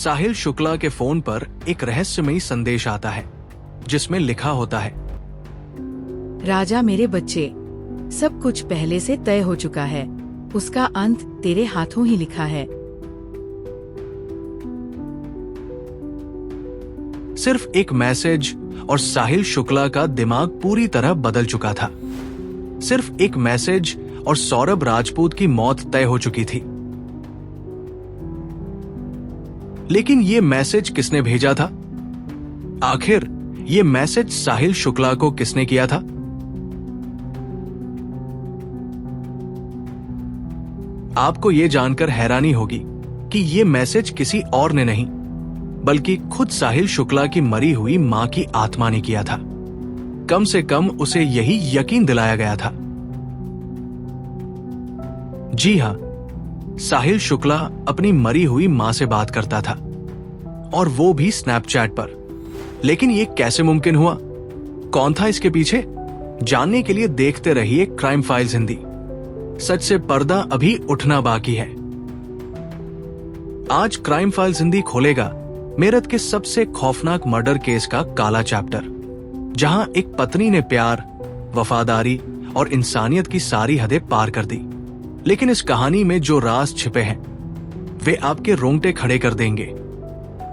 साहिल शुक्ला के फोन पर एक रहस्यमयी संदेश आता है जिसमें लिखा होता है, राजा मेरे बच्चे, सब कुछ पहले से तय हो चुका है। उसका अंत तेरे हाथों ही लिखा है। सिर्फ एक मैसेज और साहिल शुक्ला का दिमाग पूरी तरह बदल चुका था। सिर्फ एक मैसेज और सौरभ राजपूत की मौत तय हो चुकी थी। लेकिन ये मैसेज किसने भेजा था? आखिर ये मैसेज साहिल शुक्ला को किसने किया था? आपको ये जानकर हैरानी होगी कि ये मैसेज किसी और ने नहीं बल्कि खुद साहिल शुक्ला की मरी हुई मां की आत्मा ने किया था। कम से कम उसे यही यकीन दिलाया गया था। जी हां, साहिल शुक्ला अपनी मरी हुई मां से बात करता था और वो भी स्नैपचैट पर। लेकिन ये कैसे मुमकिन हुआ? कौन था इसके पीछे? जानने के लिए देखते रहिए क्राइम फाइल्स हिंदी। सच से पर्दा अभी उठना बाकी है। आज क्राइम फाइल्स हिंदी खोलेगा मेरठ के सबसे खौफनाक मर्डर केस का काला चैप्टर, जहां एक पत्नी ने प्यार, वफादारी और इंसानियत की सारी हदें पार कर दी। लेकिन इस कहानी में जो राज छिपे हैं वे आपके रोंगटे खड़े कर देंगे।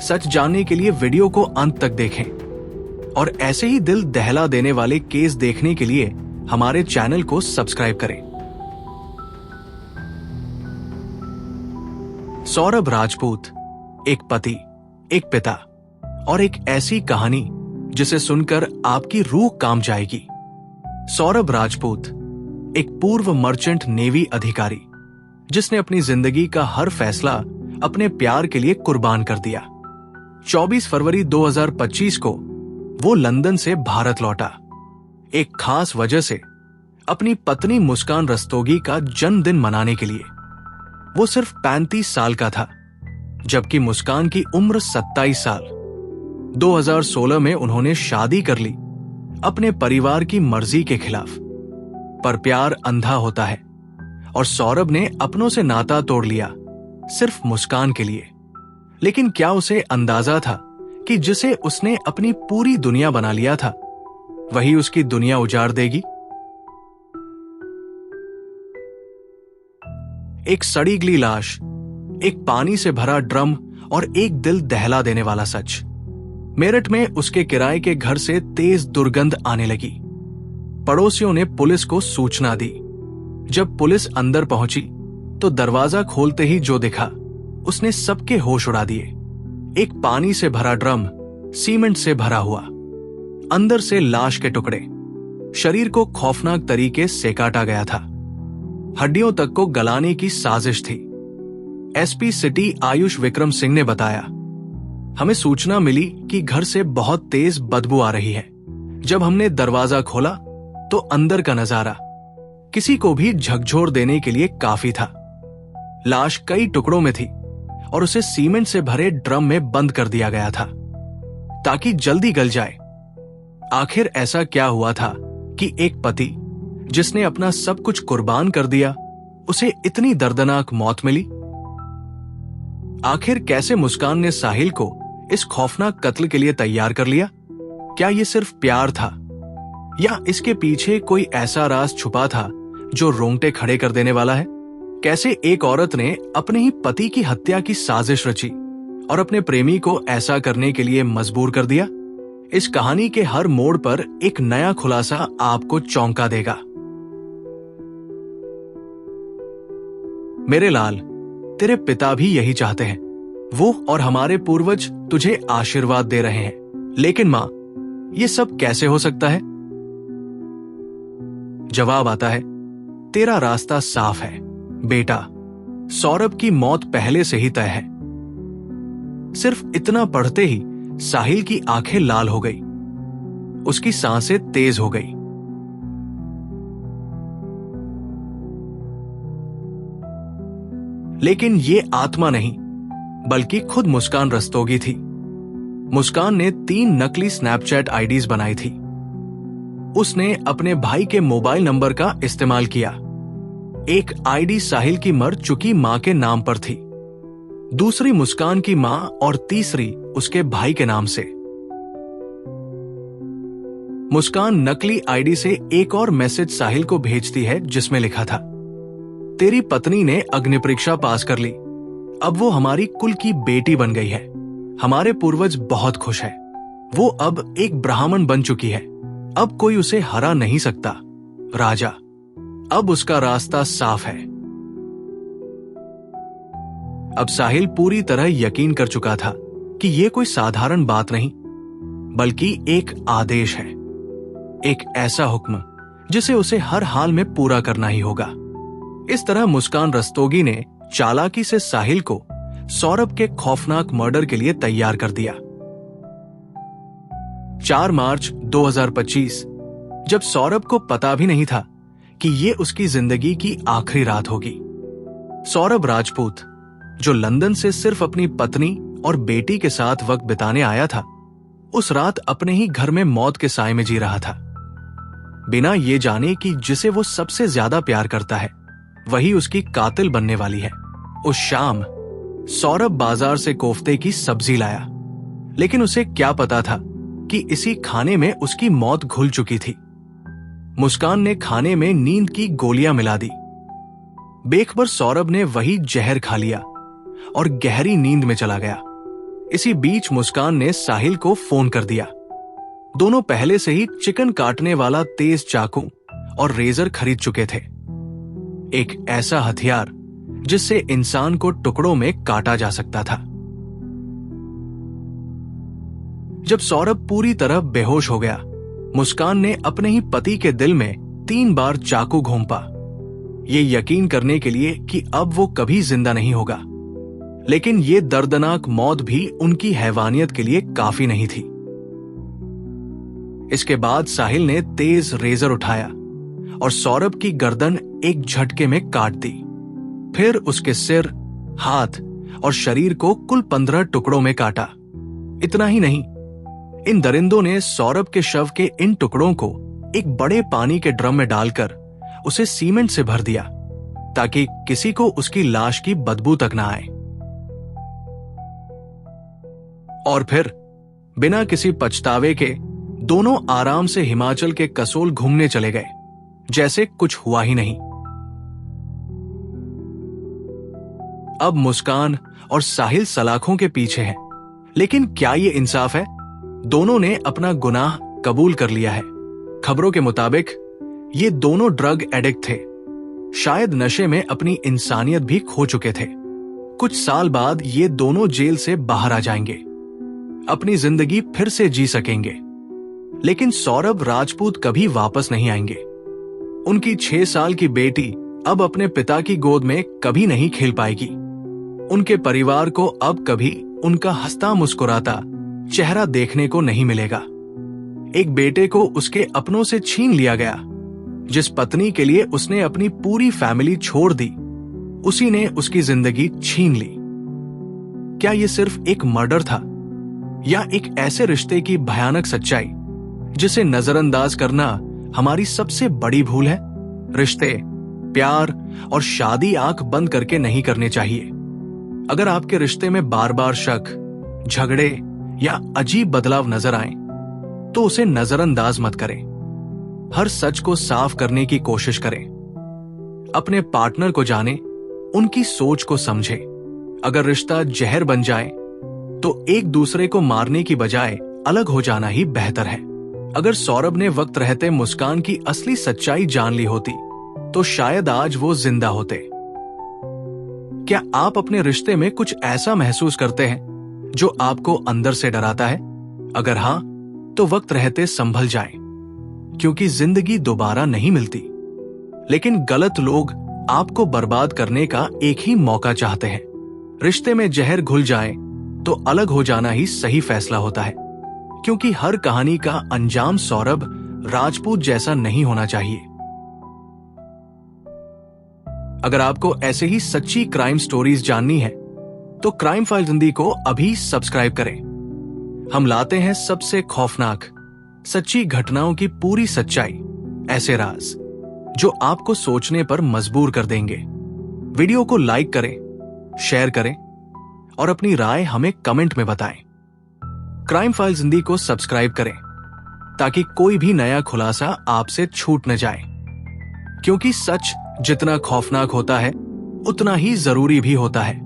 सच जानने के लिए वीडियो को अंत तक देखें और ऐसे ही दिल दहला देने वाले केस देखने के लिए हमारे चैनल को सब्सक्राइब करें। सौरभ राजपूत, एक पति, एक पिता और एक ऐसी कहानी जिसे सुनकर आपकी रूह कांप जाएगी। सौरभ राजपूत एक पूर्व मर्चेंट नेवी अधिकारी जिसने अपनी जिंदगी का हर फैसला अपने प्यार के लिए कुर्बान कर दिया। 24 फरवरी 2025 को वो लंदन से भारत लौटा, एक खास वजह से, अपनी पत्नी मुस्कान रस्तोगी का जन्मदिन मनाने के लिए। वो सिर्फ 35 साल का था जबकि मुस्कान की उम्र 27 साल। 2016 में उन्होंने शादी कर ली अपने परिवार की मर्जी के खिलाफ। पर प्यार अंधा होता है और सौरभ ने अपनों से नाता तोड़ लिया सिर्फ मुस्कान के लिए। लेकिन क्या उसे अंदाजा था कि जिसे उसने अपनी पूरी दुनिया बना लिया था वही उसकी दुनिया उजाड़ देगी? एक सड़ी गली लाश, एक पानी से भरा ड्रम और एक दिल दहला देने वाला सच। मेरठ में उसके किराए के घर से तेज दुर्गंध आने लगी। पड़ोसियों ने पुलिस को सूचना दी। जब पुलिस अंदर पहुंची तो दरवाजा खोलते ही जो दिखा उसने सबके होश उड़ा दिए। एक पानी से भरा ड्रम सीमेंट से भरा हुआ, अंदर से लाश के टुकड़े, शरीर को खौफनाक तरीके से काटा गया था। हड्डियों तक को गलाने की साजिश थी। एसपी सिटी आयुष विक्रम सिंह ने बताया, हमें सूचना मिली कि घर से बहुत तेज बदबू आ रही है। जब हमने दरवाजा खोला तो अंदर का नजारा किसी को भी झकझोर देने के लिए काफी था। लाश कई टुकड़ों में थी और उसे सीमेंट से भरे ड्रम में बंद कर दिया गया था ताकि जल्दी गल जाए। आखिर ऐसा क्या हुआ था कि एक पति जिसने अपना सब कुछ कुर्बान कर दिया उसे इतनी दर्दनाक मौत मिली? आखिर कैसे मुस्कान ने साहिल को इस खौफनाक कत्ल के लिए तैयार कर लिया? क्या ये सिर्फ प्यार था या इसके पीछे कोई ऐसा राज छुपा था जो रोंगटे खड़े कर देने वाला है? कैसे एक औरत ने अपने ही पति की हत्या की साजिश रची और अपने प्रेमी को ऐसा करने के लिए मजबूर कर दिया? इस कहानी के हर मोड़ पर एक नया खुलासा आपको चौंका देगा। मेरे लाल, तेरे पिता भी यही चाहते हैं। वो और हमारे पूर्वज तुझे आशीर्वाद दे रहे हैं। लेकिन मां, ये सब कैसे हो सकता है? जवाब आता है, तेरा रास्ता साफ है बेटा। सौरभ की मौत पहले से ही तय है। सिर्फ इतना पढ़ते ही साहिल की आंखें लाल हो गई, उसकी सांसें तेज हो गई। लेकिन ये आत्मा नहीं बल्कि खुद मुस्कान रस्तोगी थी। मुस्कान ने 3 नकली स्नैपचैट आईडीज बनाई थी। उसने अपने भाई के मोबाइल नंबर का इस्तेमाल किया। एक आईडी साहिल की मर चुकी मां के नाम पर थी दूसरी मुस्कान की मां और तीसरी उसके भाई के नाम से। मुस्कान नकली आईडी से एक और मैसेज साहिल को भेजती है जिसमें लिखा था, तेरी पत्नी ने अग्नि परीक्षा पास कर ली, अब वो हमारी कुल की बेटी बन गई है। हमारे पूर्वज बहुत खुश है। वो अब एक ब्राह्मण बन चुकी है। अब कोई उसे हरा नहीं सकता। राजा, अब उसका रास्ता साफ है। अब साहिल पूरी तरह यकीन कर चुका था कि यह कोई साधारण बात नहीं, बल्कि एक आदेश है, एक ऐसा हुक्म जिसे उसे हर हाल में पूरा करना ही होगा। इस तरह मुस्कान रस्तोगी ने चालाकी से साहिल को सौरभ के खौफनाक मर्डर के लिए तैयार कर दिया। 4 मार्च 2025, जब सौरभ को पता भी नहीं था कि यह उसकी जिंदगी की आखिरी रात होगी, सौरभ राजपूत, जो लंदन से सिर्फ अपनी पत्नी और बेटी के साथ वक्त बिताने आया था, उस रात अपने ही घर में मौत के साए में जी रहा था, बिना ये जाने कि जिसे वो सबसे ज्यादा प्यार करता है वही उसकी कातिल बनने वाली है। उस शाम सौरभ बाजार से कोफ्ते की सब्जी लाया, लेकिन उसे क्या पता था कि इसी खाने में उसकी मौत घुल चुकी थी। मुस्कान ने खाने में नींद की गोलियां मिला दी। बेखबर सौरभ ने वही जहर खा लिया और गहरी नींद में चला गया। इसी बीच मुस्कान ने साहिल को फोन कर दिया। दोनों पहले से ही चिकन काटने वाला तेज चाकू और रेजर खरीद चुके थे, एक ऐसा हथियार जिससे इंसान को टुकड़ों में काटा जा सकता था। जब सौरभ पूरी तरह बेहोश हो गया, मुस्कान ने अपने ही पति के दिल में 3 बार चाकू घोंपा, ये यकीन करने के लिए कि अब वो कभी जिंदा नहीं होगा। लेकिन ये दर्दनाक मौत भी उनकी हैवानियत के लिए काफी नहीं थी। इसके बाद साहिल ने तेज रेजर उठाया और सौरभ की गर्दन एक झटके में काट दी। फिर उसके सिर, हाथ और शरीर को कुल 15 टुकड़ों में काटा। इतना ही नहीं, इन दरिंदों ने सौरभ के शव के इन टुकड़ों को एक बड़े पानी के ड्रम में डालकर उसे सीमेंट से भर दिया, ताकि किसी को उसकी लाश की बदबू तक ना आए। और फिर बिना किसी पछतावे के दोनों आराम से हिमाचल के कसोल घूमने चले गए, जैसे कुछ हुआ ही नहीं। अब मुस्कान और साहिल सलाखों के पीछे हैं, लेकिन क्या ये इंसाफ है? दोनों ने अपना गुनाह कबूल कर लिया है। खबरों के मुताबिक ये दोनों ड्रग एडिक्ट थे, शायद नशे में अपनी इंसानियत भी खो चुके थे। कुछ साल बाद ये दोनों जेल से बाहर आ जाएंगे, अपनी जिंदगी फिर से जी सकेंगे। लेकिन सौरभ राजपूत कभी वापस नहीं आएंगे। उनकी 6 साल की बेटी अब अपने पिता की गोद में कभी नहीं खेल पाएगी। उनके परिवार को अब कभी उनका हंसता मुस्कुराता चेहरा देखने को नहीं मिलेगा। एक बेटे को उसके अपनों से छीन लिया गया। जिस पत्नी के लिए उसने अपनी पूरी फैमिली छोड़ दी, उसी ने उसकी जिंदगी छीन ली। क्या यह सिर्फ एक मर्डर था, या एक ऐसे रिश्ते की भयानक सच्चाई जिसे नजरअंदाज करना हमारी सबसे बड़ी भूल है? रिश्ते, प्यार और शादी आंख बंद करके नहीं करने चाहिए। अगर आपके रिश्ते में बार बार शक, झगड़े या अजीब बदलाव नजर आए, तो उसे नजरअंदाज मत करें। हर सच को साफ करने की कोशिश करें। अपने पार्टनर को जाने, उनकी सोच को समझें। अगर रिश्ता जहर बन जाए तो एक दूसरे को मारने की बजाय अलग हो जाना ही बेहतर है। अगर सौरभ ने वक्त रहते मुस्कान की असली सच्चाई जान ली होती, तो शायद आज वो जिंदा होते। क्या आप अपने रिश्ते में कुछ ऐसा महसूस करते हैं जो आपको अंदर से डराता है? अगर हां, तो वक्त रहते संभल जाएं, क्योंकि जिंदगी दोबारा नहीं मिलती। लेकिन गलत लोग आपको बर्बाद करने का एक ही मौका चाहते हैं। रिश्ते में जहर घुल जाए तो अलग हो जाना ही सही फैसला होता है, क्योंकि हर कहानी का अंजाम सौरभ राजपूत जैसा नहीं होना चाहिए। अगर आपको ऐसे ही सच्ची क्राइम स्टोरीज जाननी है, तो क्राइम फाइल जिंदगी को अभी सब्सक्राइब करें। हम लाते हैं सबसे खौफनाक, सच्ची घटनाओं की पूरी सच्चाई, ऐसे राज जो आपको सोचने पर मजबूर कर देंगे। वीडियो को लाइक करें, शेयर करें और अपनी राय हमें कमेंट में बताएं। क्राइम फाइल्स हिंदी को सब्सक्राइब करें ताकि कोई भी नया खुलासा आपसे छूट न जाए, क्योंकि सच जितना खौफनाक होता है उतना ही जरूरी भी होता है।